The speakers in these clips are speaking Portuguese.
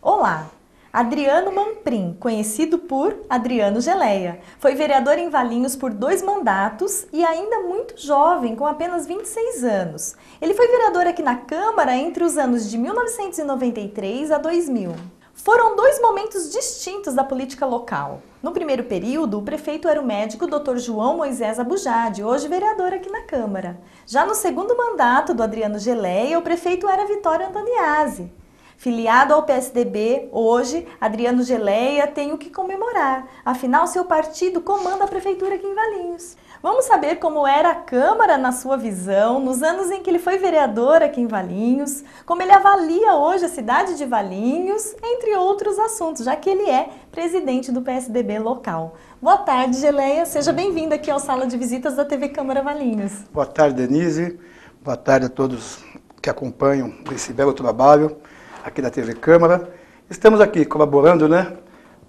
Olá! Adriano Mamprim, conhecido por Adriano Geleia, foi vereador em Valinhos por 2 mandatos e ainda muito jovem, com apenas 26 anos. Ele foi vereador aqui na Câmara entre os anos de 1993 a 2000. Foram 2 momentos distintos da política local. No primeiro período, o prefeito era o médico Dr. João Moisés Abujade, hoje vereador aqui na Câmara. Já no segundo mandato do Adriano Geleia, o prefeito era Vitório Antoniazzi. Filiado ao PSDB, hoje, Adriano Geleia tem o que comemorar. Afinal, seu partido comanda a prefeitura aqui em Valinhos. Vamos saber como era a Câmara na sua visão, nos anos em que ele foi vereador aqui em Valinhos, como ele avalia hoje a cidade de Valinhos, entre outros assuntos, já que ele é presidente do PSDB local. Boa tarde, Geleia. Seja bem-vindo aqui ao Sala de Visitas da TV Câmara Valinhos. Boa tarde, Denise. Boa tarde a todos que acompanham esse belo trabalho aqui da TV Câmara. Estamos aqui colaborando, né,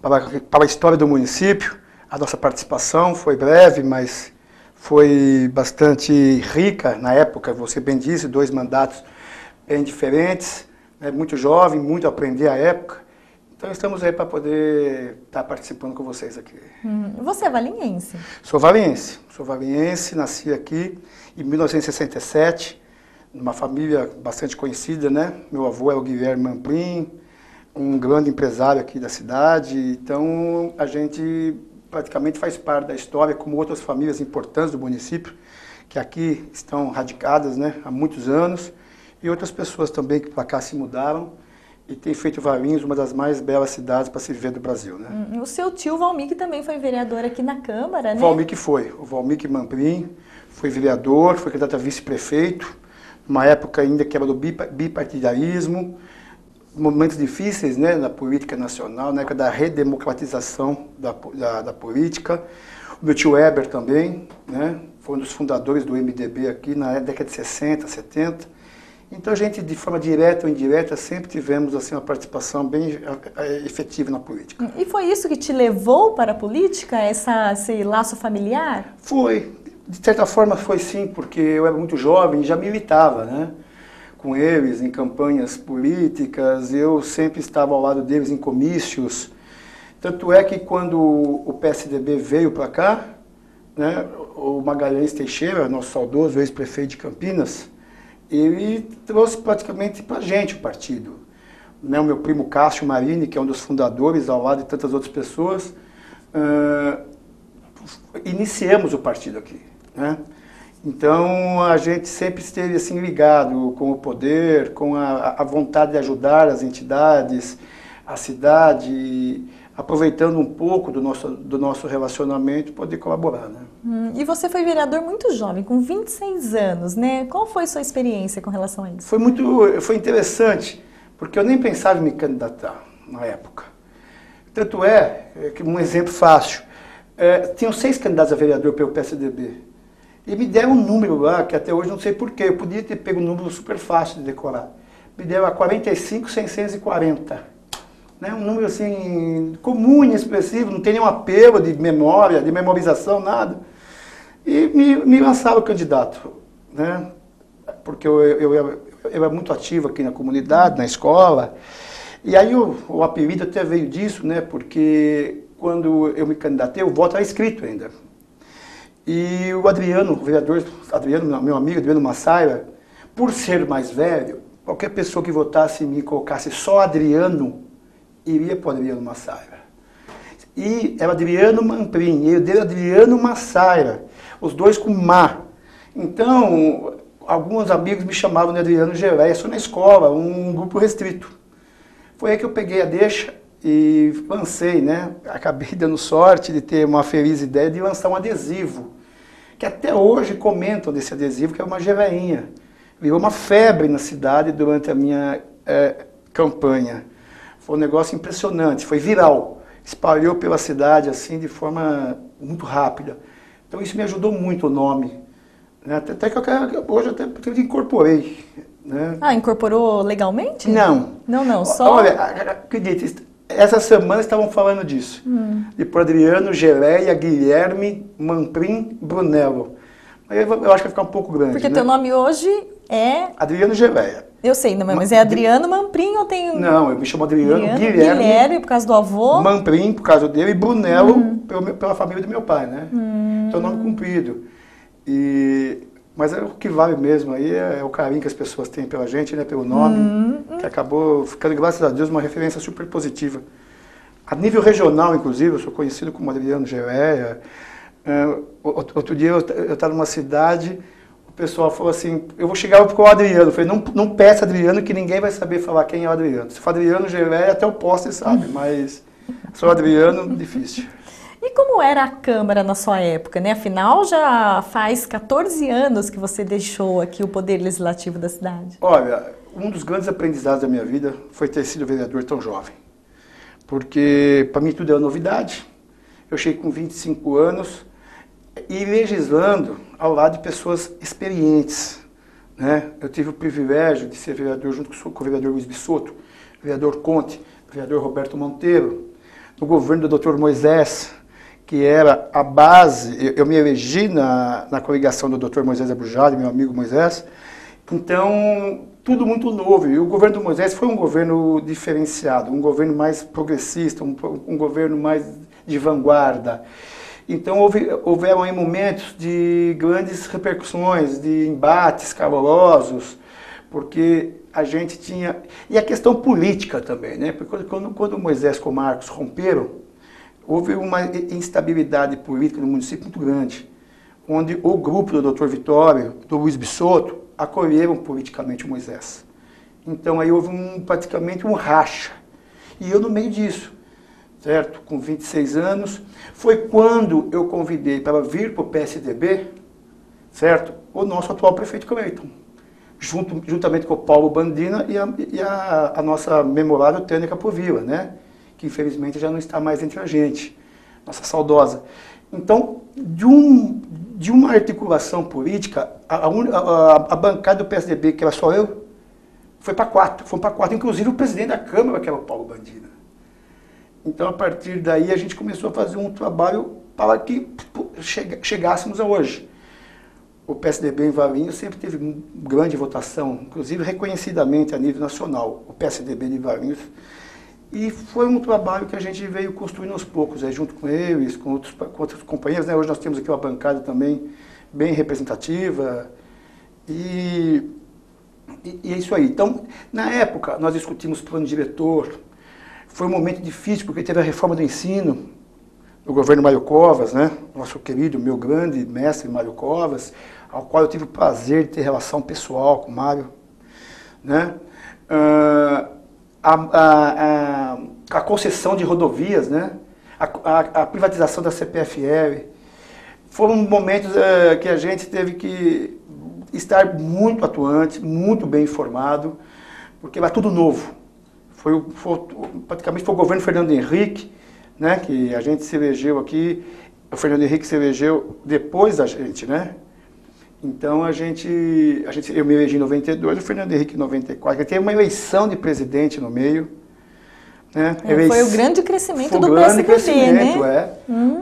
para a história do município. A nossa participação foi breve, mas foi bastante rica na época. Você bem disse, 2 mandatos bem diferentes, né, muito jovem, muito a aprender à época. Então estamos aí para poder estar participando com vocês aqui. Você é valinhense? Sou valinhense, nasci aqui em 1967. Uma família bastante conhecida, né? Meu avô é o Guilherme Mamprim, um grande empresário aqui da cidade. Então, a gente praticamente faz parte da história, como outras famílias importantes do município, que aqui estão radicadas, né, há muitos anos, e outras pessoas também que para cá se mudaram e têm feito Valinhos uma das mais belas cidades para se viver do Brasil, né? O seu tio Valmir também foi vereador aqui na Câmara, né? O Valmir Mamprim foi vereador, foi candidato a vice-prefeito, uma época ainda que era do bipartidarismo, momentos difíceis, né, na política nacional, na época da redemocratização da política. O meu tio Weber também, né, foi um dos fundadores do MDB aqui na década de 60, 70. Então a gente, de forma direta ou indireta, sempre tivemos assim, uma participação bem efetiva na política. E foi isso que te levou para a política, esse laço familiar? Foi. De certa forma foi sim, porque eu era muito jovem e já militava, né, com eles em campanhas políticas, eu sempre estava ao lado deles em comícios. Tanto é que quando o PSDB veio para cá, né, o Magalhães Teixeira, nosso saudoso ex-prefeito de Campinas, ele trouxe praticamente para a gente o partido. Né, o meu primo Cássio Marini, que é um dos fundadores, ao lado de tantas outras pessoas, iniciamos o partido aqui. Né? Então a gente sempre esteve assim ligado com o poder, com a vontade de ajudar as entidades, a cidade, aproveitando um pouco do nosso relacionamento, poder colaborar. Né? E você foi vereador muito jovem, com 26 anos, né? Qual foi sua experiência com relação a isso? Foi interessante, porque eu nem pensava em me candidatar na época. Tanto é que um exemplo fácil, tinham 6 candidatos a vereador pelo PSDB. E me deram um número lá, que até hoje não sei porquê, eu podia ter pego um número super fácil de decorar. Me deram a 45.640. Né? Um número assim, comum, inexpressivo, não tem nenhum apelo de memória, de memorização, nada. E me lançaram candidato, né? Porque eu era muito ativo aqui na comunidade, na escola. E aí o apelido até veio disso, né? Porque quando eu me candidatei, o voto era escrito ainda. E o Adriano, o vereador Adriano, meu amigo Adriano Massaira, por ser mais velho, qualquer pessoa que votasse em mim e colocasse só Adriano, iria para o Adriano Massaira. E era Adriano Mamprim, e eu dei Adriano Massaira, os dois com Ma. Então, alguns amigos me chamavam de Adriano Geleia, só na escola, um grupo restrito. Foi aí que eu peguei a deixa e lancei, né? Acabei dando sorte de ter uma feliz ideia de lançar um adesivo, que até hoje comentam desse adesivo, que é uma geleinha. Virou uma febre na cidade durante a minha campanha. Foi um negócio impressionante, foi viral. Espalhou pela cidade assim de forma muito rápida. Então isso me ajudou muito o nome. Né? Até que hoje eu até incorporei né? Ah, incorporou legalmente? Não. Não, só... Olha, acredite, essa semana estavam falando disso. De por Adriano, Geleia, Guilherme, Manprim, Brunello. Mas eu acho que vai ficar um pouco grande, Porque né? teu nome hoje é... Adriano Geleia. Eu sei, não, mas é Adriano Manprim ou tem... Não, eu me chamo Adriano, Guilherme, por causa do avô. Manprim, por causa dele, e Brunello, pela família do meu pai, né? Então, nome comprido. Mas o que vale mesmo aí é o carinho que as pessoas têm pela gente, né? Pelo nome, que acabou ficando, graças a Deus, uma referência super positiva. A nível regional, inclusive, eu sou conhecido como Adriano Geleia. Outro dia eu estava numa cidade, o pessoal falou assim, eu vou chegar com o Adriano. Eu falei, não peça Adriano que ninguém vai saber falar quem é o Adriano. Se for Adriano Geleia, até o poste sabe, mas sou Adriano, difícil. E como era a Câmara na sua época, né? Afinal, já faz 14 anos que você deixou aqui o Poder Legislativo da cidade. Olha, um dos grandes aprendizados da minha vida foi ter sido vereador tão jovem. Porque para mim tudo é novidade. Eu cheguei com 25 anos e legislando ao lado de pessoas experientes, né? Eu tive o privilégio de ser vereador junto com o vereador Luiz Bisotto, vereador Conte, vereador Roberto Monteiro, no governo do Dr. Moisés, que era a base. Eu me elegi na coligação do Dr. Moisés Abrujali, meu amigo Moisés. Então, tudo muito novo. E o governo do Moisés foi um governo diferenciado, um governo mais progressista, um governo mais de vanguarda. Então, houveram aí momentos de grandes repercussões, de embates calorosos, porque a gente tinha... E a questão política também, né? Porque quando Moisés com Marcos romperam, houve uma instabilidade política no município muito grande, onde o grupo do Dr. Vitório, do Luiz Bisotto, acolheram politicamente o Moisés. Então aí houve praticamente um racha. E eu no meio disso, certo? Com 26 anos, foi quando eu convidei para vir para o PSDB, certo? O nosso atual prefeito Cleiton, juntamente com o Paulo Bandina e a nossa memorável Tânia Capovilla, né? Que infelizmente já não está mais entre a gente, nossa saudosa. Então, de uma articulação política, a bancada do PSDB, que era só eu, foi para 4. Foi para 4, inclusive o presidente da Câmara, que era o Paulo Bandina. Então, a partir daí, a gente começou a fazer um trabalho para que chegássemos a hoje. O PSDB em Valinhos sempre teve grande votação, inclusive reconhecidamente a nível nacional, o PSDB de Valinhos. E foi um trabalho que a gente veio construindo aos poucos, junto com eles, com outros companheiros, né? Hoje nós temos aqui uma bancada também bem representativa. E é isso aí. Então, na época, nós discutimos plano diretor. Foi um momento difícil, porque teve a reforma do ensino, do governo Mário Covas, né? Nosso querido, meu grande mestre Mário Covas, ao qual eu tive o prazer de ter relação pessoal com o Mário, né? A concessão de rodovias, né? A privatização da CPFL. Foram momentos que a gente teve que estar muito atuante, muito bem informado, porque era tudo novo. Praticamente foi o governo Fernando Henrique, né? Que a gente se elegeu aqui, o Fernando Henrique se elegeu depois da gente, né? Então eu me elegi em 92, o Fernando Henrique em 94, teve uma eleição de presidente no meio. Né? Foi o grande crescimento do PSDB, né?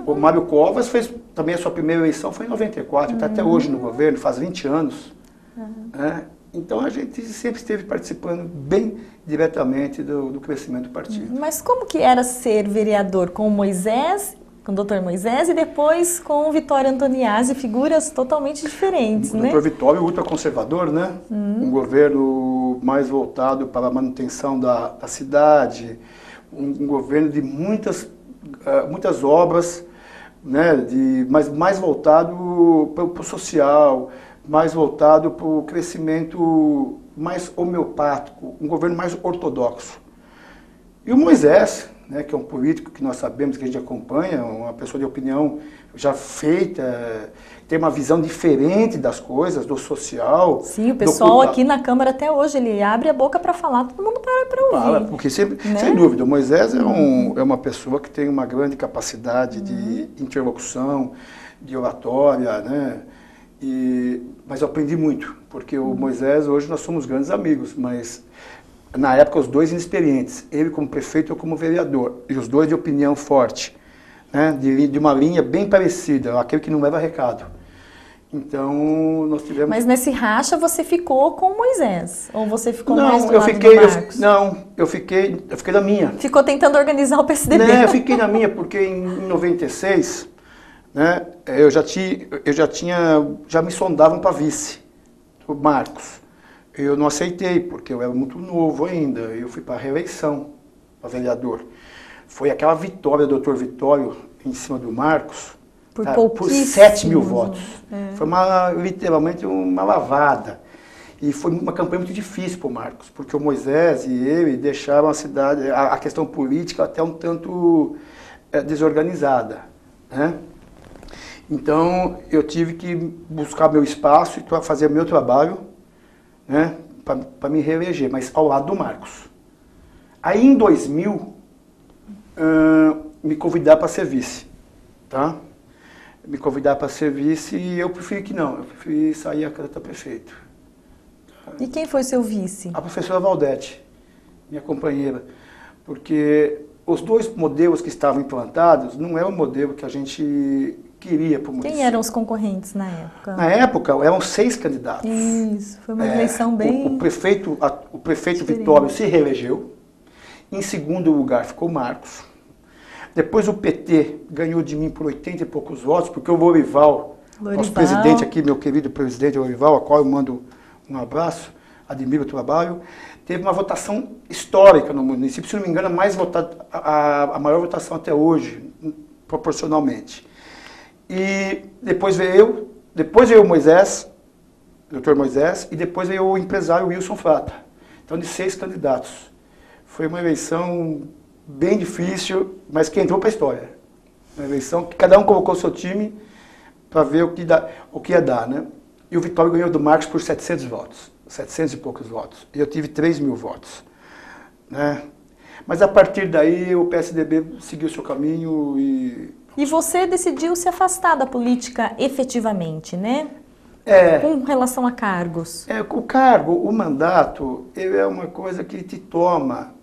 O Mário Covas fez também a sua primeira eleição, foi em 94, está até hoje no governo, faz 20 anos. Né? Então a gente sempre esteve participando bem diretamente do crescimento do partido. Mas como que era ser vereador com o Moisés, com o Dr. Moisés, e depois com o Vitório Antoniazzi, figuras totalmente diferentes, né? O Dr. Vitório, ultraconservador, né? Um governo mais voltado para a manutenção da cidade, um governo de muitas obras, né? Mas mais voltado para o social, mais voltado para o crescimento mais homeopático, um governo mais ortodoxo. E o Moisés, né, que é um político que nós sabemos, que a gente acompanha, uma pessoa de opinião já feita, tem uma visão diferente das coisas, do social. Sim, o pessoal aqui na Câmara até hoje, ele abre a boca para falar, todo mundo para ouvir. Porque sempre, né? Sem dúvida, o Moisés é uma pessoa que tem uma grande capacidade de interlocução, de oratória, né? Mas eu aprendi muito, porque o Moisés, hoje nós somos grandes amigos, mas na época os dois inexperientes, ele como prefeito e eu como vereador, e os dois de opinião forte, né, de uma linha bem parecida, aquele que não leva recado. Então, nós tivemos... Mas nesse racha você ficou com o Moisés? Ou você ficou não, mais do eu lado fiquei, do Marcos? eu fiquei na minha. Ficou tentando organizar o PSDB? Não, eu fiquei na minha, porque em 96, né, já me sondavam para vice, o Marcos. Eu não aceitei, porque eu era muito novo ainda, eu fui para a reeleição, para vereador. Foi aquela vitória do Dr. Vitório em cima do Marcos, por 7 mil votos. Foi literalmente uma lavada. E foi uma campanha muito difícil para o Marcos, porque o Moisés e ele deixaram a cidade, a questão política até um tanto desorganizada, né? Então eu tive que buscar meu espaço e fazer meu trabalho, né, para me reeleger, mas ao lado do Marcos. Aí em 2000, me convidaram para ser vice, tá? Me convidaram para ser vice e eu preferi que não, eu preferi sair a candidato a prefeito. E quem foi seu vice? A professora Valdete, minha companheira, porque os dois modelos que estavam implantados não é o modelo que a gente queria para o município. Quem eram os concorrentes na época? Na época eram 6 candidatos. Isso, foi uma eleição bem... O prefeito Vitório se reelegeu. Em segundo lugar ficou Marcos. Depois o PT ganhou de mim por 80 e poucos votos, porque o Lorival, nosso presidente aqui, meu querido presidente Lorival, a qual eu mando um abraço, admiro o trabalho, teve uma votação histórica no município, se não me engano, a maior votação até hoje, proporcionalmente. E depois veio o Moisés, o Dr. Moisés, e depois veio o empresário Wilson Frata. Então, de 6 candidatos. Foi uma eleição bem difícil, mas que entrou para a história. Uma eleição que cada um colocou o seu time para ver o que ia dar, né? E o Vitório ganhou do Marcos por 700 votos, 700 e poucos votos. E eu tive 3 mil votos, né? Mas a partir daí o PSDB seguiu o seu caminho E você decidiu se afastar da política efetivamente, né? Com relação a cargos. O cargo, o mandato, ele é uma coisa que te toma,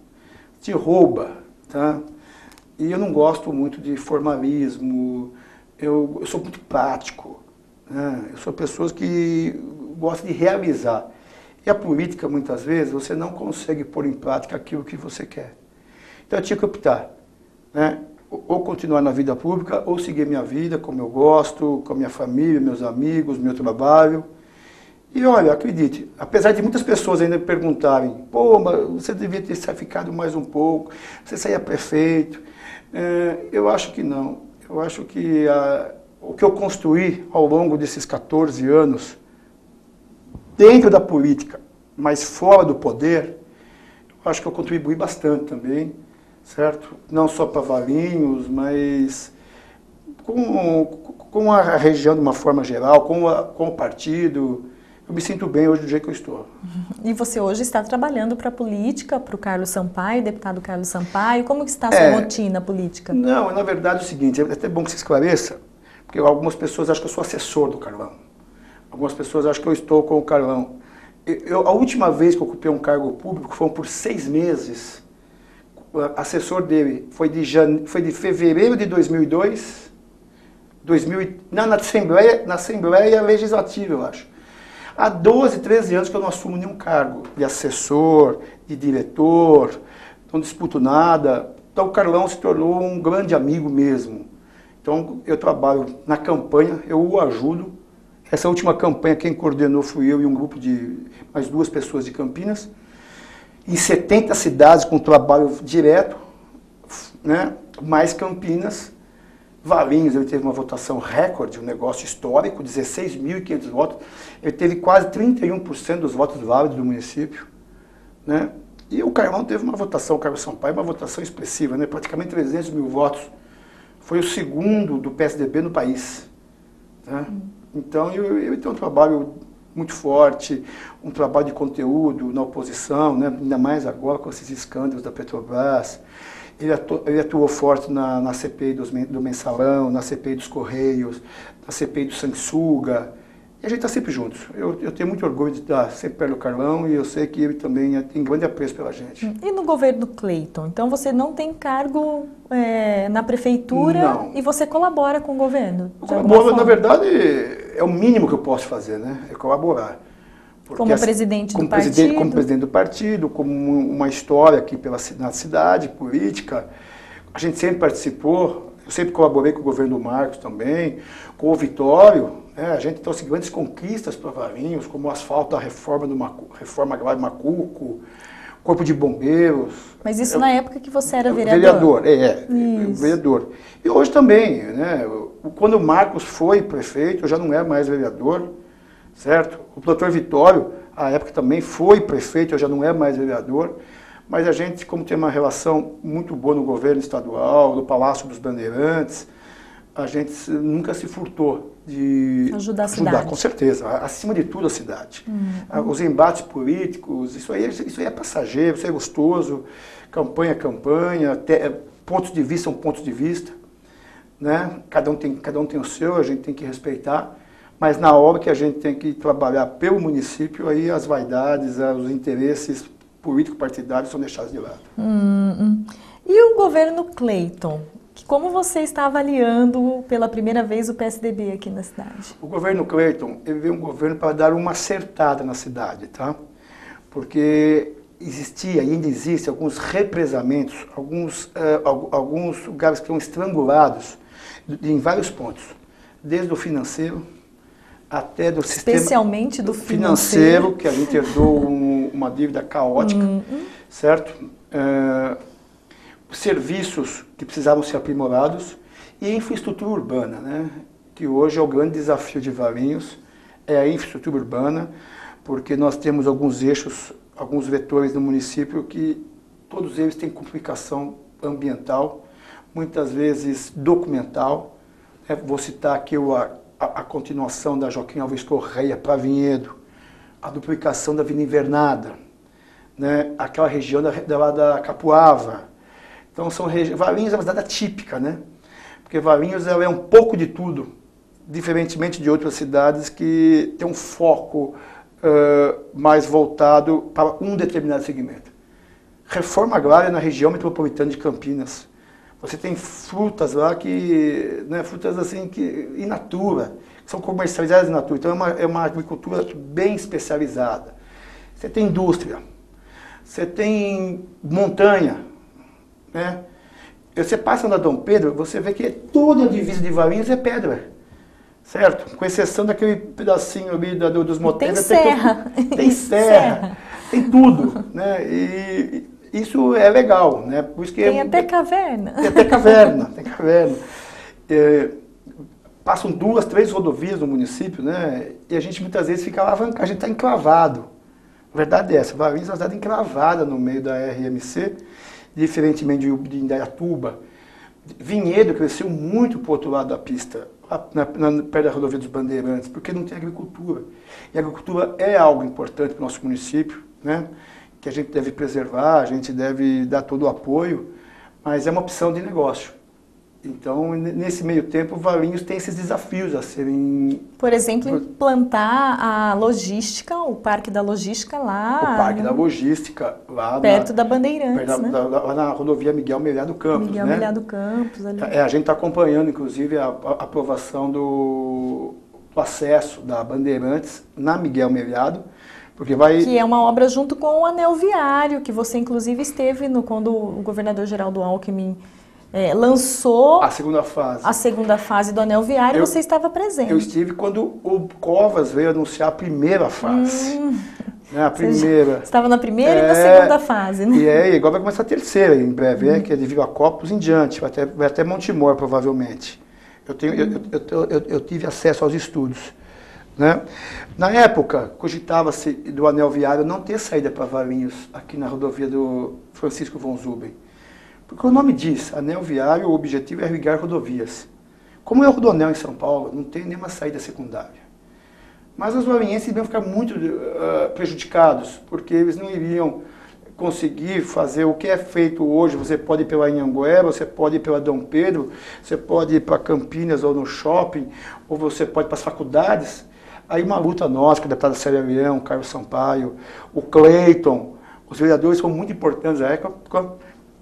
te rouba, tá? E eu não gosto muito de formalismo, eu sou muito prático, né? Eu sou pessoas que gostam de realizar. E a política, muitas vezes, você não consegue pôr em prática aquilo que você quer. Então eu tinha que optar, né? Ou continuar na vida pública, ou seguir minha vida como eu gosto, com a minha família, meus amigos, meu trabalho. E olha, acredite, apesar de muitas pessoas ainda me perguntarem, pô, mas você devia ter ficado mais um pouco, você saía prefeito. Eu acho que não. Eu acho que o que eu construí ao longo desses 14 anos, dentro da política, mas fora do poder, eu acho que eu contribuí bastante também. Certo? Não só para Valinhos, mas com a região de uma forma geral, com o partido. Eu me sinto bem hoje do jeito que eu estou. E você hoje está trabalhando para a política, para o Carlos Sampaio, deputado Carlos Sampaio. Como que está a sua rotina política? Não, na verdade é o seguinte, é até bom que você esclareça, porque algumas pessoas acham que eu sou assessor do Carlão. Algumas pessoas acham que eu estou com o Carlão. A última vez que eu ocupei um cargo público foi por 6 meses. O assessor dele foi de fevereiro de 2002, na Assembleia Legislativa, eu acho. Há 12, 13 anos que eu não assumo nenhum cargo de assessor, de diretor, não disputo nada. Então o Carlão se tornou um grande amigo mesmo. Então eu trabalho na campanha, eu o ajudo. Essa última campanha quem coordenou fui eu e um grupo de mais 2 pessoas de Campinas. Em 70 cidades com trabalho direto, né? Mais Campinas. Valinhos, ele teve uma votação recorde, um negócio histórico, 16.500 votos. Ele teve quase 31% dos votos válidos do município, né? E o Carlão teve uma votação, o Carlos Sampaio, uma votação expressiva, né? Praticamente 300 mil votos. Foi o segundo do PSDB no país, né? Então, ele tem um trabalho muito forte, um trabalho de conteúdo na oposição, né? Ainda mais agora com esses escândalos da Petrobras. Ele atuou forte na CPI do Mensalão, na CPI dos Correios, na CPI do Sanguessuga. E a gente está sempre juntos. Eu tenho muito orgulho de estar sempre perto do Carlão e eu sei que ele também tem grande apreço pela gente. E no governo Cleiton? Então você não tem cargo na prefeitura Não. e você colabora com o governo? Na verdade, é o mínimo que eu posso fazer, né? É colaborar. Porque, como presidente do partido? Como presidente do partido, como uma história aqui na cidade, política. A gente sempre participou, eu sempre colaborei com o governo do Marcos também, com o Vitório. A gente trouxe grandes conquistas para Valinhos, como o asfalto, a reforma agrária de Macuco, Corpo de Bombeiros. Mas isso na época que você era vereador? Vereador. E hoje também, né? Quando o Marcos foi prefeito, eu já não era mais vereador, certo? O doutor Vitório, à época também foi prefeito, eu já não era mais vereador. Mas a gente, como tem uma relação muito boa no governo estadual, no Palácio dos Bandeirantes, a gente nunca se furtou de ajudar a cidade. Com certeza, acima de tudo a cidade. Os embates políticos, isso aí é passageiro, isso é gostoso, campanha é campanha, pontos de vista são pontos de vista, né? Cada um tem o seu, a gente tem que respeitar, mas na hora que a gente tem que trabalhar pelo município, aí as vaidades, os interesses político-partidários são deixados de lado. E o governo Cleiton? Como você está avaliando pela primeira vez o PSDB aqui na cidade? O governo Cleiton, ele veio um governo para dar uma acertada na cidade, tá? Porque existia e ainda existe alguns represamentos, alguns lugares que estão estrangulados em vários pontos, desde o financeiro até do sistema... Especialmente do financeiro, que a gente herdou uma dívida caótica, certo? Serviços que precisavam ser aprimorados e a infraestrutura urbana, né? Que hoje é o grande desafio de Valinhos, é a infraestrutura urbana, porque nós temos alguns eixos, alguns vetores no município que todos eles têm complicação ambiental, muitas vezes documental. Vou citar aqui a continuação da Joaquim Alves Correia para Vinhedo, a duplicação da Avenida Invernada, né? Aquela região da Capuava. Então, Valinhos é uma cidade atípica, né? Porque Valinhos ela é um pouco de tudo, diferentemente de outras cidades que tem um foco mais voltado para um determinado segmento. Reforma agrária na região metropolitana de Campinas. Você tem frutas lá frutas assim que in natura, que são comercializadas in natura. Então, é uma agricultura bem especializada. Você tem indústria, você tem montanha, né? Você passa na Dom Pedro, você vê que toda a divisa de Valinhos é pedra, certo? Com exceção daquele pedacinho ali dos motéis. Tem serra. Tem serra, tem tudo, né? E isso é legal, né? Por isso que tem até caverna. Tem até caverna, tem caverna. Passam 2, 3 rodovias no município, né? E a gente muitas vezes fica alavancado, a gente está enclavado. A verdade é essa, Valinhos é uma cidade encravada no meio da RMC, diferentemente de Indaiatuba. Vinhedo cresceu muito para o outro lado da pista, perto da rodovia dos Bandeirantes, porque não tem agricultura. E a agricultura é algo importante para o nosso município, né? Que a gente deve preservar, a gente deve dar todo o apoio, mas é uma opção de negócio. Então, nesse meio tempo, Valinhos tem esses desafios a serem... Por exemplo, implantar a logística, o Parque da Logística lá... O Parque da Logística lá... Perto da Bandeirantes, lá na rodovia Miguel Melhado Campos, Miguel Melhado Campos, ali. A gente está acompanhando, inclusive, a aprovação do acesso da Bandeirantes na Miguel Melhado, porque que é uma obra junto com o Anel Viário, que você, inclusive, esteve quando o governador Geraldo Alckmin... lançou a segunda fase do Anel Viário, você estava presente. Eu estive quando o Covas veio anunciar a primeira fase. Né, a primeira. Você estava na primeira e na segunda fase, né? E agora vai começar a terceira em breve, que é de Viracopos em diante, vai até Montemor, provavelmente. Eu tive acesso aos estudos. Né? Na época, cogitava-se do Anel Viário não ter saída para Valinhos, aqui na rodovia do Francisco von Zuben. Porque o nome diz, anel viário, o objetivo é irrigar rodovias. Como é o Rodonel em São Paulo, não tem nenhuma saída secundária. Mas os valinhenses iriam ficar muito prejudicados, porque eles não iriam conseguir fazer o que é feito hoje. Você pode ir pela Anhanguera, você pode ir pela Dom Pedro, você pode ir para Campinas ou no shopping, ou você pode ir para as faculdades. Aí uma luta nossa, com o deputado Célia Leão, Carlos Sampaio, o Cleiton, os vereadores foram muito importantes na época,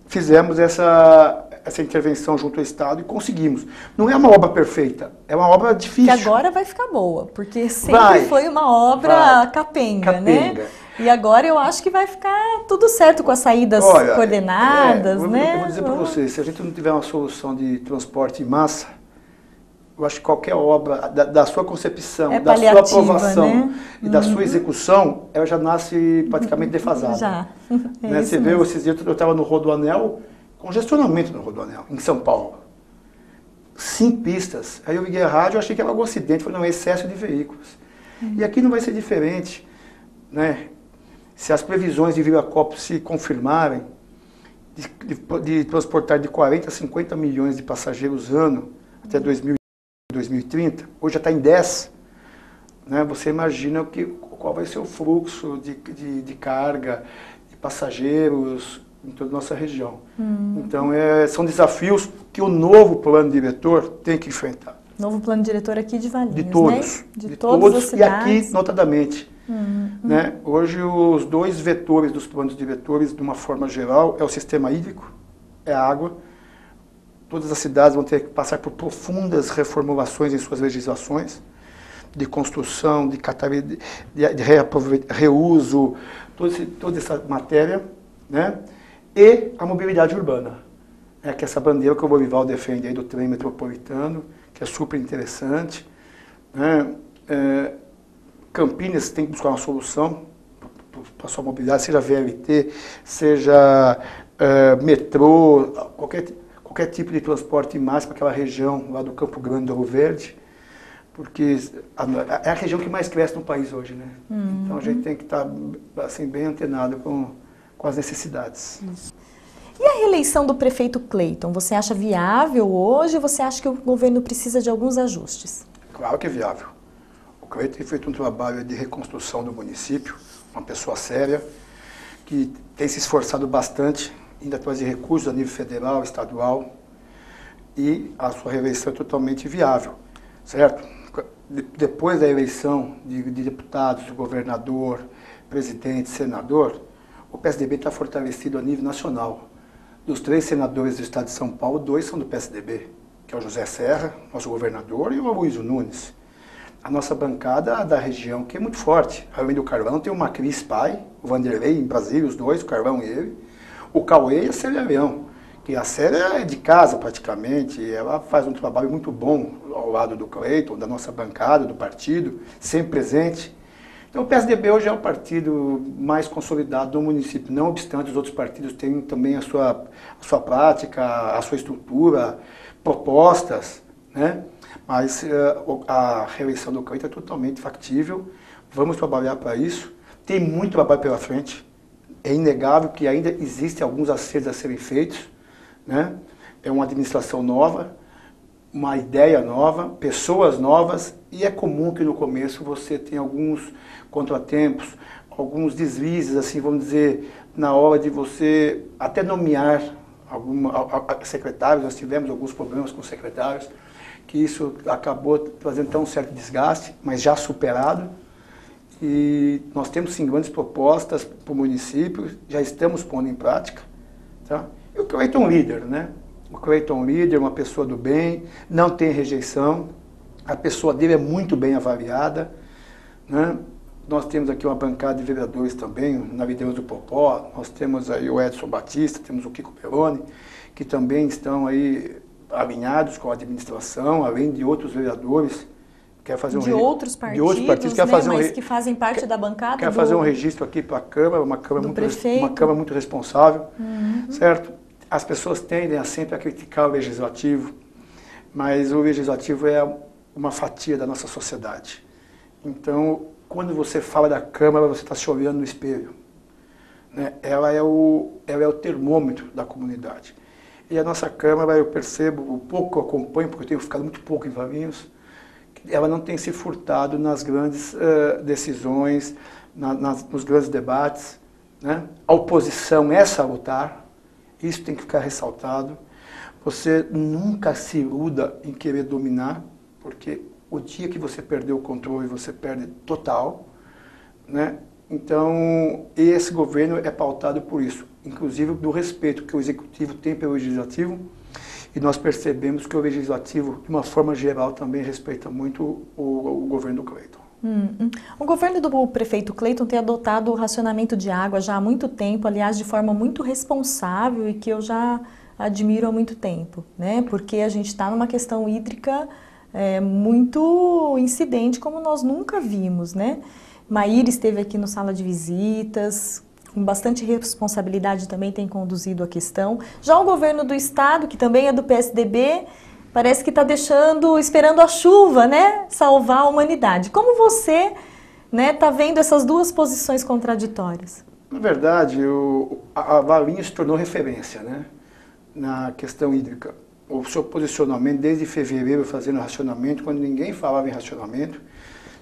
fizemos essa intervenção junto ao Estado e conseguimos. Não é uma obra perfeita, é uma obra difícil. Que agora vai ficar boa, porque sempre foi uma obra capenga, né? E agora eu acho que vai ficar tudo certo com as saídas coordenadas, né? Eu vou dizer para você, se a gente não tiver uma solução de transporte em massa, eu acho que qualquer obra, da sua concepção, da sua aprovação, né? E da sua execução, ela já nasce praticamente defasada. Já. Né? Você vê, esses dias eu estava no Rodoanel, congestionamento no Rodoanel, em São Paulo. 5 pistas. Aí eu liguei a rádio, achei que era algum acidente, falei, não, é excesso de veículos. E aqui não vai ser diferente, né? Se as previsões de Viracopos se confirmarem, de transportar de 40 a 50 milhões de passageiros ano até 2030, hoje já está em 10, né? Você imagina qual vai ser o fluxo de carga, de passageiros em toda a nossa região. Então, são desafios que o novo plano diretor tem que enfrentar. Novo plano diretor aqui de Valinhos, de todos, né? De todas as cidades. E aqui, notadamente. Né? Hoje, os 2 vetores dos planos diretores, de uma forma geral, é o sistema hídrico, é a água. Todas as cidades vão ter que passar por profundas reformulações em suas legislações, de construção, de reuso, toda essa matéria, né? E a mobilidade urbana, que é essa bandeira que o Bolivar defende aí do trem metropolitano, que é super interessante, né? Campinas tem que buscar uma solução para a sua mobilidade, seja VLT, seja metrô, qualquer tipo de transporte em massa para aquela região lá do Campo Grande, do Ouro Verde, porque é a região que mais cresce no país hoje, né? Então a gente tem que estar assim, bem antenado com as necessidades. E a reeleição do prefeito Cleiton, você acha viável hoje ou você acha que o governo precisa de alguns ajustes? Claro que é viável. O Cleiton tem feito um trabalho de reconstrução do município, uma pessoa séria, que tem se esforçado bastante, ainda trazer recursos a nível federal, estadual, e a sua reeleição é totalmente viável, certo? Depois da eleição de deputados, de governador, presidente, senador, o PSDB está fortalecido a nível nacional. Dos 3 senadores do estado de São Paulo, 2 são do PSDB, que é o José Serra, nosso governador, e o Aloysio Nunes. A nossa bancada da região, que é muito forte. Além do Carvão, tem o Macris pai, o Vanderlei em Brasília, os 2, o Carvão e ele. O Cauê e a Célia Leão, que a Célia é de casa praticamente, ela faz um trabalho muito bom ao lado do Cleiton, da nossa bancada, do partido, sempre presente. Então o PSDB hoje é o partido mais consolidado do município, não obstante os outros partidos têm também a sua prática, a sua estrutura, propostas, né? Mas a reeleição do Cleiton é totalmente factível, vamos trabalhar para isso, tem muito trabalho pela frente, é inegável que ainda existem alguns acertos a serem feitos, né? É uma administração nova, uma ideia nova, pessoas novas, e é comum que no começo você tenha alguns contratempos, alguns deslizes, assim, vamos dizer, na hora de você até nomear secretários. Nós tivemos alguns problemas com secretários, que isso acabou trazendo até um certo desgaste, mas já superado. E nós temos sim grandes propostas para o município, já estamos pondo em prática. Tá? E o Cleiton é um líder, né? O Cleiton é um líder, uma pessoa do bem, não tem rejeição, a pessoa dele é muito bem avaliada, né? Nós temos aqui uma bancada de vereadores também, na Videus do Popó, nós temos aí o Edson Batista, temos o Kiko Peroni, que também estão aí alinhados com a administração, além de outros vereadores. Quer fazer de outros partidos, quer fazer mas que fazem parte da bancada. Quer fazer um registro aqui para a Câmara, uma Câmara muito responsável, certo? As pessoas tendem a sempre a criticar o Legislativo, mas o Legislativo é uma fatia da nossa sociedade. Então, quando você fala da Câmara, você está se olhando no espelho, né? Ela é o termômetro da comunidade. E a nossa Câmara, eu percebo, o pouco que eu acompanho, porque eu tenho ficado muito pouco em Valinhos, ela não tem se furtado nas grandes decisões, nos grandes debates, né? A oposição é salutar, isso tem que ficar ressaltado. Você nunca se iluda em querer dominar, porque O dia que você perdeu o controle, você perde total, né? Então, esse governo é pautado por isso, inclusive do respeito que o Executivo tem pelo Legislativo, e nós percebemos que o Legislativo, de uma forma geral, também respeita muito o governo do Cleiton. O governo do prefeito Cleiton tem adotado o racionamento de água já há muito tempo, aliás, de forma muito responsável e que eu já admiro há muito tempo, né? Porque a gente está numa questão hídrica muito incidente, como nós nunca vimos, né? Maíra esteve aqui no Sala de Visitas, com bastante responsabilidade também tem conduzido a questão. Já o governo do estado, que também é do PSDB, parece que está esperando a chuva, né, salvar a humanidade. Como você, né, está vendo essas duas posições contraditórias? Na verdade, a Valinhos se tornou referência, né, na questão hídrica. O seu posicionamento desde fevereiro fazendo racionamento, quando ninguém falava em racionamento,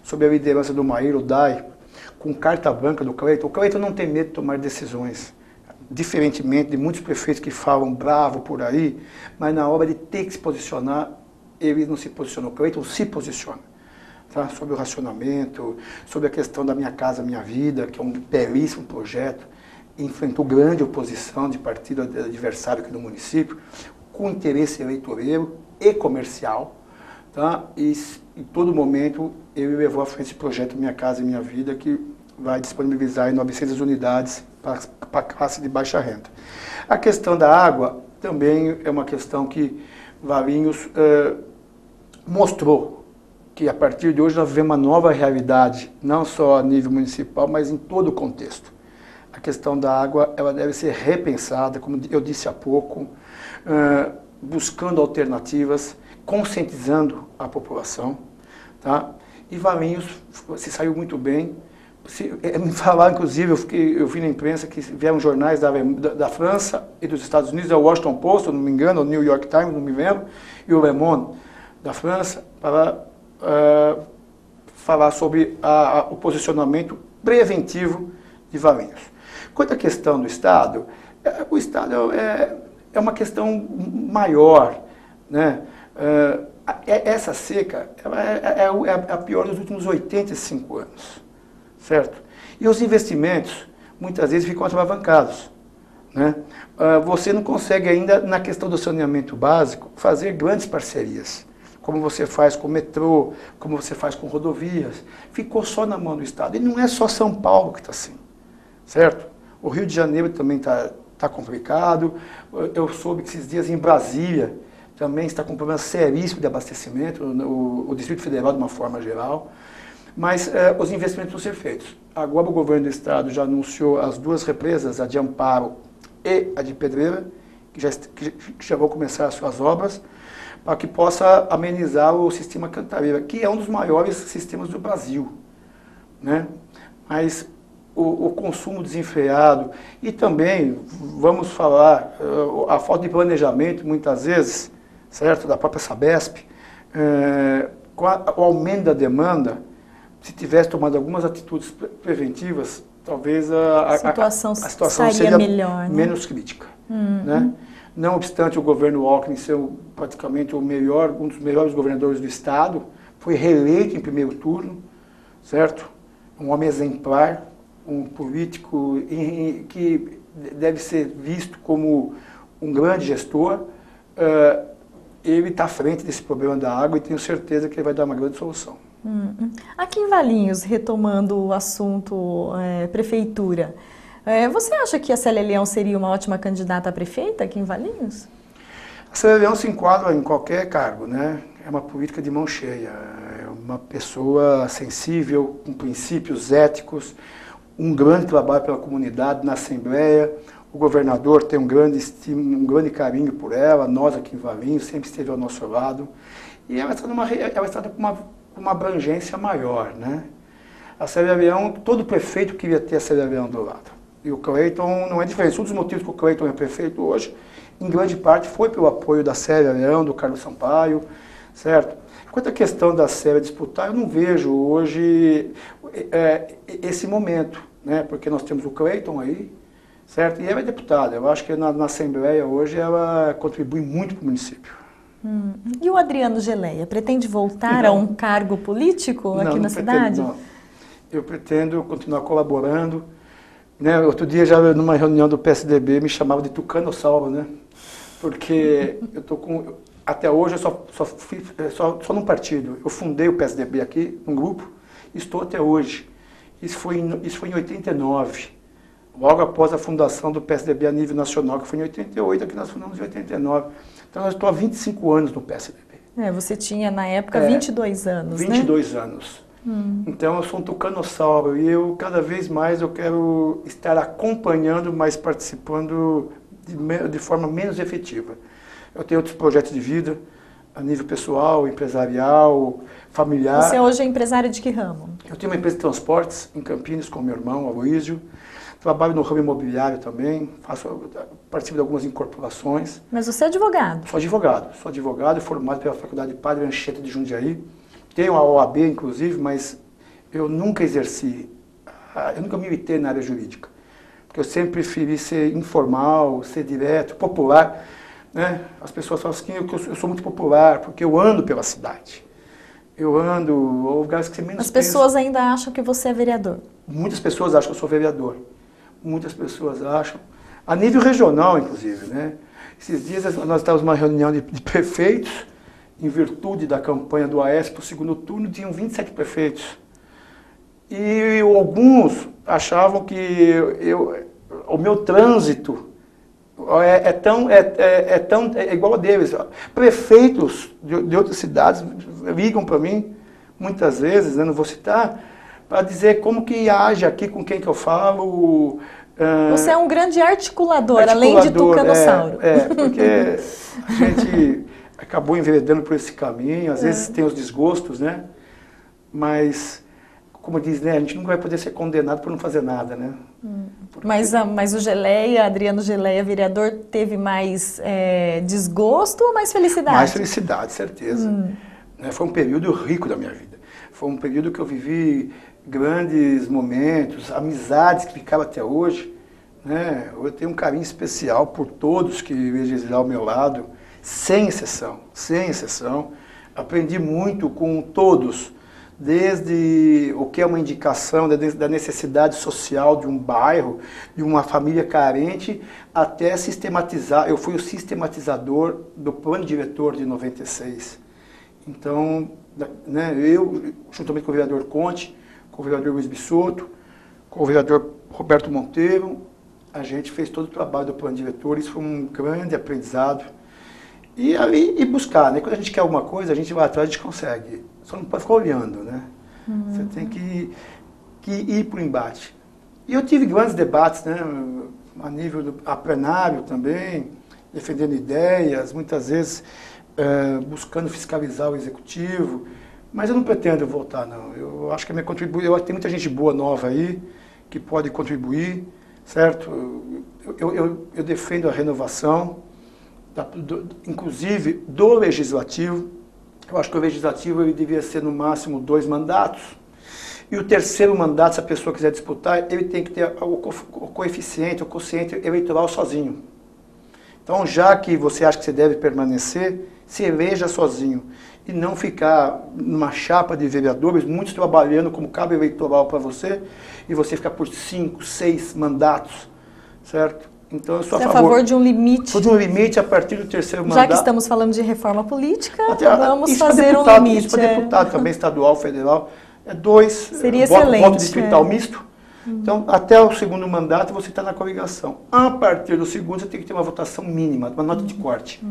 sob a liderança do Maíra, o Dai, com carta branca do Cleiton. O Cleiton não tem medo de tomar decisões, diferentemente de muitos prefeitos que falam bravo por aí, mas na hora de ter que se posicionar, ele não se posicionou. O Cleiton se posiciona, tá? Sobre o racionamento, sobre a questão da Minha Casa Minha Vida, que é um belíssimo projeto, enfrentou grande oposição de partido adversário aqui no município, com interesse eleitoreiro e comercial, tá? E em todo momento ele levou à frente esse projeto Minha Casa Minha Vida, que vai disponibilizar 900 unidades para a classe de baixa renda. A questão da água também é uma questão que Valinhos mostrou que a partir de hoje nós vivemos uma nova realidade, não só a nível municipal, mas em todo o contexto. A questão da água ela deve ser repensada, como eu disse há pouco, buscando alternativas, conscientizando a população, tá? E Valinhos se saiu muito bem. Me falaram, inclusive, eu vi na imprensa que vieram jornais da França e dos Estados Unidos, o Washington Post, não me engano, o New York Times, não me lembro, e o Le Monde da França, para falar sobre o posicionamento preventivo de Valinhos. Quanto à questão do Estado, o Estado é uma questão maior, né? Essa seca é a pior dos últimos 85 anos, certo? E os investimentos, muitas vezes, ficam atravancados, né? Você não consegue ainda, na questão do saneamento básico, fazer grandes parcerias, como você faz com o metrô, como você faz com rodovias. Ficou só na mão do Estado. E não é só São Paulo que está assim, certo? O Rio de Janeiro também está complicado. Eu soube que esses dias em Brasília também está com um problema seríssimo de abastecimento, o Distrito Federal de uma forma geral. Mas os investimentos vão ser feitos. Agora o governo do estado já anunciou as duas represas, a de Amparo e a de Pedreira, que já vão começar as suas obras, para que possa amenizar o sistema Cantareira, que é um dos maiores sistemas do Brasil, né? Mas o consumo desenfreado e também, vamos falar, a falta de planejamento, muitas vezes, certo, da própria Sabesp, com o aumento da demanda, se tivesse tomado algumas atitudes preventivas, talvez a situação seria melhor, né? Menos crítica. Né? Não obstante o governo Alckmin ser praticamente um dos melhores governadores do estado, foi reeleito em primeiro turno, certo? Um homem exemplar, um político que deve ser visto como um grande gestor. Ele está à frente desse problema da água e tenho certeza que ele vai dar uma grande solução. Aqui em Valinhos, retomando o assunto prefeitura, você acha que a Célia Leão seria uma ótima candidata a prefeita aqui em Valinhos? A Célia Leão se enquadra em qualquer cargo, né? É uma política de mão cheia, é uma pessoa sensível, com princípios éticos, um grande trabalho pela comunidade na Assembleia. O governador tem um grande estímulo, um grande carinho por ela, nós aqui em Valinhos, sempre esteve ao nosso lado. E ela está com uma abrangência maior, né? A Célia Leão, todo prefeito queria ter a Célia Leão do lado. E o Cleiton não é diferente. Um dos motivos que o Cleiton é prefeito hoje, em grande parte, foi pelo apoio da Célia Leão, do Carlos Sampaio, certo? Quanto à questão da Célia disputar, eu não vejo hoje esse momento, né? Porque nós temos o Cleiton aí, certo? E ela é deputada. Eu acho que na Assembleia hoje ela contribui muito para o município. E o Adriano Geleia, pretende voltar a um cargo político aqui na cidade? Não. Eu pretendo continuar colaborando. Né? Outro dia, já numa reunião do PSDB, me chamava de tucanossauro, né? Porque eu tô com... Até hoje eu só num partido. Eu fundei o PSDB aqui, um grupo, e estou até hoje. Isso foi em 89, logo após a fundação do PSDB a nível nacional, que foi em 88, aqui nós fundamos em 89. Então eu estou há 25 anos no PSDB. Você tinha na época 22 anos, 22 anos. Então eu sou um tucanossauro e cada vez mais eu quero estar acompanhando, mas participando de forma menos efetiva. Eu tenho outros projetos de vida, a nível pessoal, empresarial, familiar. Você hoje é empresário de que ramo? Eu tenho uma empresa de transportes em Campinas com meu irmão, Aloísio. Trabalho no ramo imobiliário também, participo de algumas incorporações. Mas você é advogado? Sou advogado, formado pela Faculdade Padre Anchieta de Jundiaí. Tenho a OAB, inclusive, mas eu nunca exerci, eu nunca militei na área jurídica. Porque eu sempre preferi ser informal, ser direto, popular. Né? As pessoas falam assim, eu sou muito popular, porque eu ando pela cidade. Eu ando em lugares que você menos As pessoas ainda acham que você é vereador? Muitas pessoas acham que eu sou vereador. Muitas pessoas acham. A nível regional, inclusive. Né? Esses dias nós estávamos numa reunião de prefeitos, em virtude da campanha do AES para o segundo turno, tinham 27 prefeitos. E alguns achavam que o meu trânsito é igual a deles. Prefeitos de outras cidades ligam para mim, muitas vezes, né, não vou citar, para dizer como que age aqui, com quem que eu falo. Você é um grande articulador além de tucanossauro. Porque a gente acabou enveredando por esse caminho, às vezes tem os desgostos, né? Mas, como diz, né, a gente nunca vai poder ser condenado por não fazer nada, né? Mas o Geleia, Adriano Geleia, vereador, teve mais desgosto ou mais felicidade? Mais felicidade, certeza. Foi um período rico da minha vida. Foi um período que eu vivi grandes momentos, amizades que ficaram até hoje. Né? Eu tenho um carinho especial por todos que legislaram ao meu lado, sem exceção, sem exceção. Aprendi muito com todos, desde o que é uma indicação da necessidade social de um bairro, de uma família carente, até sistematizar. Eu fui o sistematizador do plano diretor de 96. Então, né, eu, juntamente com o vereador Conte, com o vereador Luiz Bissoto, com o vereador Roberto Monteiro, a gente fez todo o trabalho do plano diretor. Isso foi um grande aprendizado. E buscar, né? Quando a gente quer alguma coisa, a gente vai atrás, a gente consegue. Só não pode ficar olhando, né? Você tem que ir para o embate. E eu tive grandes debates, né? A nível plenário também, defendendo ideias, muitas vezes buscando fiscalizar o executivo. Mas eu não pretendo voltar, não. Eu acho que a minha contribuição... Tem muita gente boa nova aí que pode contribuir, certo? Eu defendo a renovação, inclusive do legislativo. Eu acho que o legislativo ele devia ser no máximo 2 mandatos. E o terceiro mandato, se a pessoa quiser disputar, ele tem que ter o coeficiente, o quociente eleitoral sozinho. Então, já que você acha que você deve permanecer, se eleja sozinho. E não ficar numa chapa de vereadores, muitos trabalhando como cabo eleitoral para você, e você ficar por 5, 6 mandatos, certo? Então, eu sou a favor de um limite. Sou de um limite a partir do terceiro mandato. Já que estamos falando de reforma política, vamos fazer um limite. Isso para deputado também, estadual, federal, 2. Seria excelente. Voto distrital misto. Então, até o segundo mandato você está na coligação. A partir do segundo você tem que ter uma votação mínima, uma nota de corte,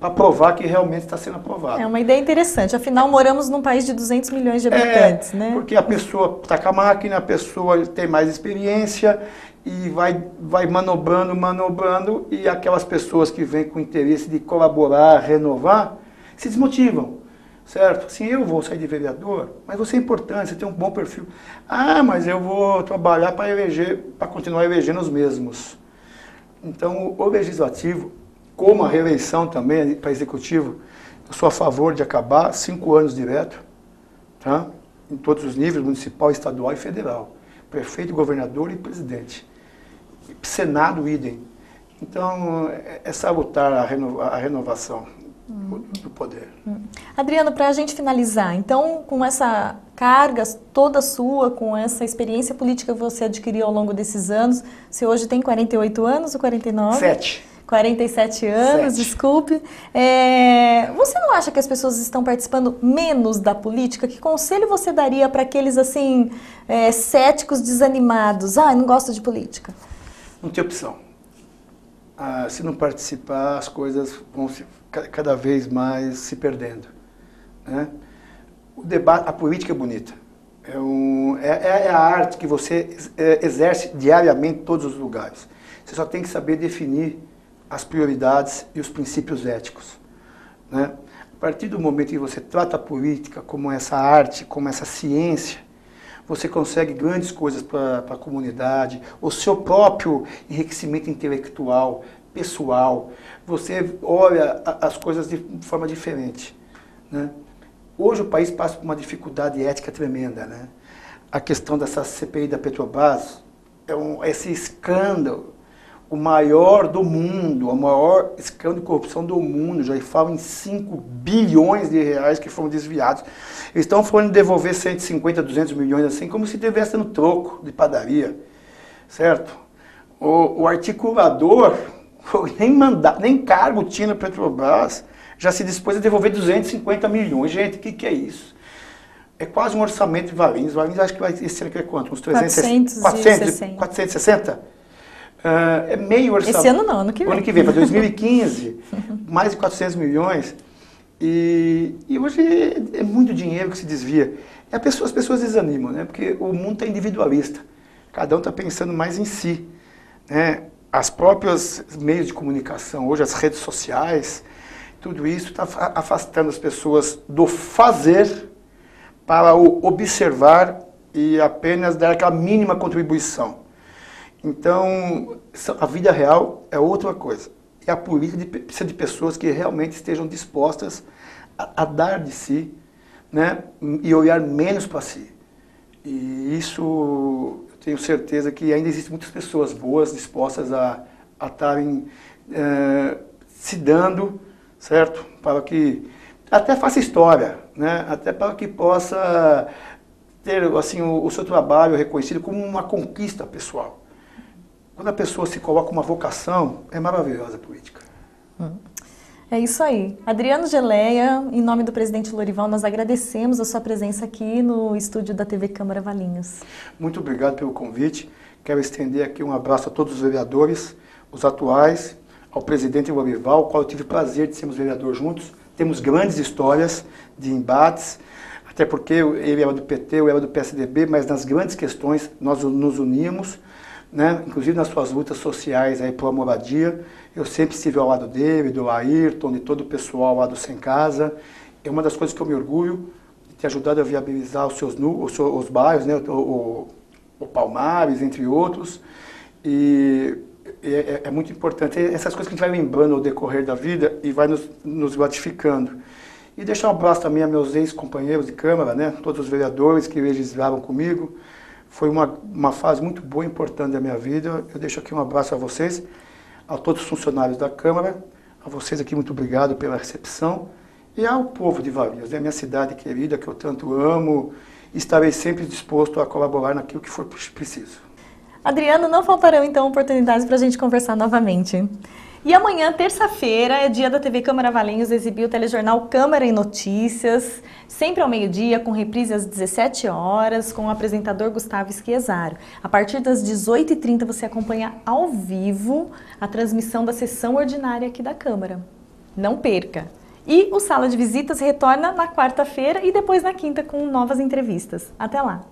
para provar que realmente está sendo aprovado. É uma ideia interessante. Afinal, moramos num país de 200 milhões de habitantes, né? Porque a pessoa está com a máquina, a pessoa tem mais experiência e vai manobrando, e aquelas pessoas que vêm com interesse de colaborar, renovar, se desmotivam. Certo? Assim, eu vou sair de vereador, mas você é importante, você tem um bom perfil. Ah, mas eu vou trabalhar para continuar elegendo os mesmos. Então, o legislativo, como a reeleição também para executivo, eu sou a favor de acabar 5 anos direto, tá? Em todos os níveis, municipal, estadual e federal. Prefeito, governador e presidente. Senado, idem. Então, é salutar a renovação. do poder. Adriano, para a gente finalizar, então, com essa carga toda sua, com essa experiência política que você adquiriu ao longo desses anos, você hoje tem 48 anos ou 49? 47 anos, 7. Desculpe. Você não acha que as pessoas estão participando menos da política? Que conselho você daria para aqueles, assim, céticos, desanimados? Não gosto de política. Não tem opção. Se não participar, as coisas vão cada vez mais se perdendo, né? O debate, a política é bonita. É a arte que você exerce diariamente em todos os lugares. Você só tem que saber definir as prioridades e os princípios éticos, né? A partir do momento que você trata a política como essa arte, como essa ciência, você consegue grandes coisas para a comunidade, o seu próprio enriquecimento intelectual, pessoal. Você olha as coisas de forma diferente, né? Hoje o país passa por uma dificuldade ética tremenda, né? A questão dessa CPI da Petrobras esse escândalo, o maior do mundo, o maior escândalo de corrupção do mundo, já falam em 5 bilhões de reais que foram desviados. Eles estão falando de devolver 150, 200 milhões assim, como se tivesse no troco de padaria, certo? O articulador, nem cargo tinha na Petrobras, já se dispôs a devolver 250 milhões. Gente, o que é isso? É quase um orçamento de Valinhos. Valinhos acho que esse ano é quanto? Uns 460? É meio orçamento. Esse ano não, ano que vem. Ano que vem, para 2015, mais de 400 milhões. E hoje é muito dinheiro que se desvia. E as pessoas desanimam, né? Porque o mundo está individualista. Cada um está pensando mais em si, né? As próprias meios de comunicação, hoje as redes sociais, tudo isso está afastando as pessoas do fazer para o observar e apenas dar aquela mínima contribuição. Então, a vida real é outra coisa. E a política precisa de pessoas que realmente estejam dispostas a dar de si, né? E olhar menos para si. E isso, eu tenho certeza que ainda existem muitas pessoas boas dispostas a estarem se dando, certo? Para que até faça história, né? Até para que possa ter assim, o seu trabalho reconhecido como uma conquista pessoal. Quando a pessoa se coloca uma vocação, é maravilhosa a política. É isso aí. Adriano Geleia, em nome do presidente Lorival, nós agradecemos a sua presença aqui no estúdio da TV Câmara Valinhos. Muito obrigado pelo convite. Quero estender aqui um abraço a todos os vereadores, os atuais, ao presidente Lorival, ao qual eu tive o prazer de sermos vereadores juntos. Temos grandes histórias de embates, até porque ele era do PT, eu era do PSDB, mas nas grandes questões nós nos uníamos, né? Inclusive nas suas lutas sociais aí por moradia. Eu sempre estive ao lado dele, do Ayrton, de todo o pessoal lá do Sem Casa. É uma das coisas que eu me orgulho, de ter ajudado a viabilizar os bairros, né? O Palmares, entre outros. E é muito importante essas coisas que a gente vai lembrando ao decorrer da vida e vai nos gratificando. E deixar um abraço também a meus ex-companheiros de Câmara, né? Todos os vereadores que legislaram comigo. Foi uma fase muito boa e importante da minha vida. Eu deixo aqui um abraço a vocês, a todos os funcionários da Câmara, a vocês aqui, muito obrigado pela recepção, e ao povo de Valinhos, minha cidade querida, que eu tanto amo, e estarei sempre disposto a colaborar naquilo que for preciso. Adriano, não faltarão então oportunidades para a gente conversar novamente. E amanhã, terça-feira, é dia da TV Câmara Valinhos exibir o telejornal Câmara em Notícias, sempre ao meio-dia, com reprise às 17 horas, com o apresentador Gustavo Schiesaro. A partir das 18h30 você acompanha ao vivo a transmissão da sessão ordinária aqui da Câmara. Não perca! E o Sala de Visitas retorna na quarta-feira e depois na quinta com novas entrevistas. Até lá!